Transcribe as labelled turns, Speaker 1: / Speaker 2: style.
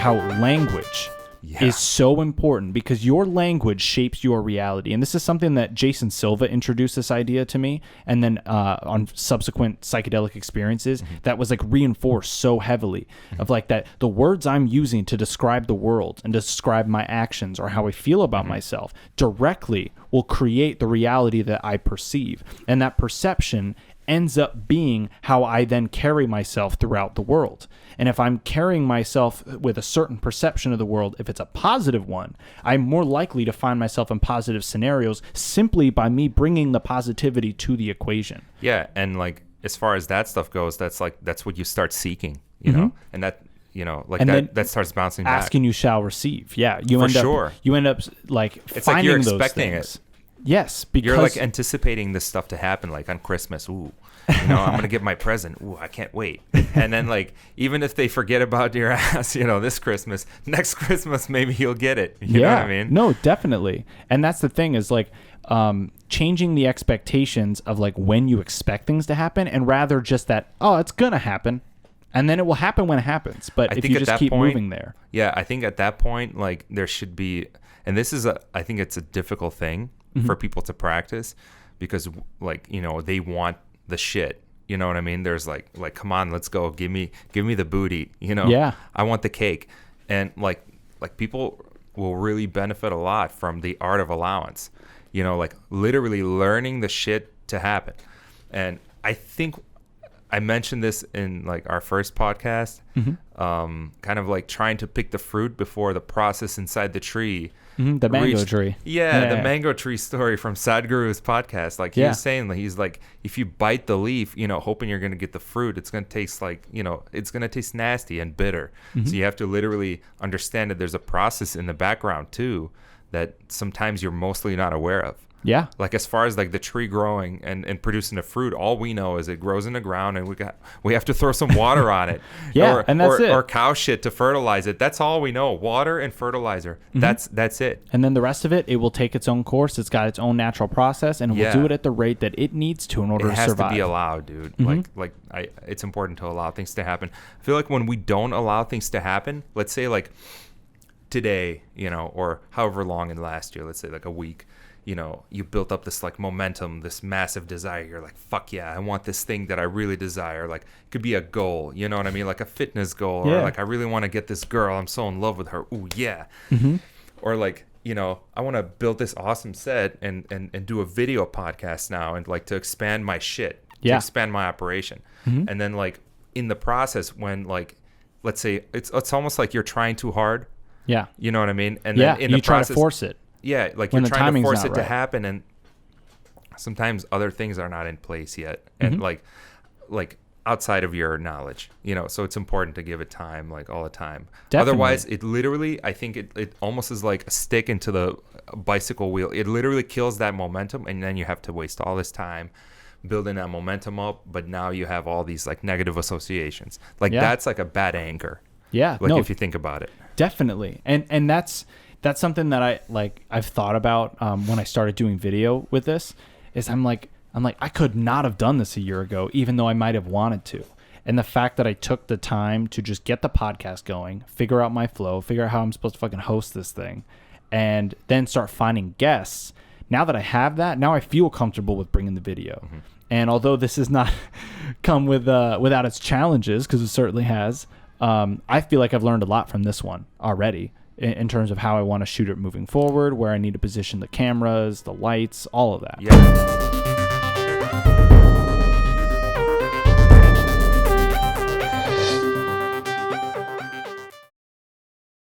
Speaker 1: how language is so important, because your language shapes your reality. And this is something that Jason Silva introduced this idea to me, and then on subsequent psychedelic experiences that was like reinforced so heavily of like that the words I'm using to describe the world and describe my actions or how I feel about myself directly will create the reality that I perceive. And that perception ends up being how I then carry myself throughout the world. And if I'm carrying myself with a certain perception of the world, if it's a positive one, I'm more likely to find myself in positive scenarios simply by me bringing the positivity to the equation.
Speaker 2: Yeah, and like as far as that stuff goes, that's what you start seeking, you know, and that, you know, like that starts bouncing back.
Speaker 1: Asking you shall receive. Yeah,
Speaker 2: you
Speaker 1: end up like
Speaker 2: it's
Speaker 1: finding
Speaker 2: like you're
Speaker 1: those
Speaker 2: expecting
Speaker 1: things.
Speaker 2: it.
Speaker 1: Yes, because
Speaker 2: you're like anticipating this stuff to happen, like on Christmas. Ooh, you know, I'm gonna get my present. Ooh, I can't wait. And then like even if they forget about your ass, you know, this Christmas, next Christmas maybe you'll get it. You know what I mean?
Speaker 1: No, definitely. And that's the thing is like changing the expectations of like when you expect things to happen, and rather just that, oh, it's gonna happen. And then it will happen when it happens. But if you just keep moving there.
Speaker 2: Yeah, I think at that point, like there should be, and this is I think it's a difficult thing for people to practice, because like, you know, they want the shit. You know what I mean? There's like, come on, let's go. Give me the booty. You know?
Speaker 1: Yeah.
Speaker 2: I want the cake. And like people will really benefit a lot from the art of allowance. You know, like literally learning the shit to happen. And I think I mentioned this in like our first podcast, kind of like trying to pick the fruit before the process inside the tree.
Speaker 1: The mango tree.
Speaker 2: Yeah, the mango tree story from Sadhguru's podcast. Like he was saying, he's like, if you bite the leaf, you know, hoping you're going to get the fruit, it's going to taste like, you know, it's going to taste nasty and bitter. So you have to literally understand that there's a process in the background too that sometimes you're mostly not aware of.
Speaker 1: Yeah.
Speaker 2: Like as far as like the tree growing and producing the fruit, all we know is it grows in the ground and we have to throw some water on it.
Speaker 1: And that's it.
Speaker 2: Or cow shit to fertilize it. That's all we know. Water and fertilizer. That's it.
Speaker 1: And then the rest of it will take its own course. It's got its own natural process, and it will do it at the rate that it needs to in order to survive. It has
Speaker 2: to be allowed, dude. It's important to allow things to happen. I feel like when we don't allow things to happen, let's say like today, you know, or however long in last year, let's say like a week, you know, you built up this like momentum, this massive desire. You're like, fuck yeah, I want this thing that I really desire. Like it could be a goal, you know what I mean? Like a fitness goal, or like I really want to get this girl. I'm so in love with her. Ooh, yeah. Or like, you know, I want to build this awesome set and do a video podcast now, and like to expand my shit, to expand my operation. And then like in the process, when like, let's say it's almost like you're trying too hard. Yeah. You know what I mean? And then in the process,
Speaker 1: try to force it.
Speaker 2: Yeah, like you're trying to force it to happen, and sometimes other things are not in place yet, and like outside of your knowledge, you know. So it's important to give it time, like all the time. Definitely. Otherwise, it literally, I think it almost is like a stick into the bicycle wheel. It literally kills that momentum, and then you have to waste all this time building that momentum up. But now you have all these like negative associations. Like that's like a bad anchor. Yeah, like if you think about it.
Speaker 1: Definitely, and that's something that I've thought about when I started doing video with this. Is I'm like I could not have done this a year ago, even though I might have wanted to. And the fact that I took the time to just get the podcast going, figure out my flow, figure out how I'm supposed to fucking host this thing, and then start finding guests. Now that I have that, now I feel comfortable with bringing the video. And although this has not come without its challenges, because it certainly has, I feel like I've learned a lot from this one already in terms of how I want to shoot it moving forward, where I need to position the cameras, the lights, all of that.
Speaker 2: Yeah.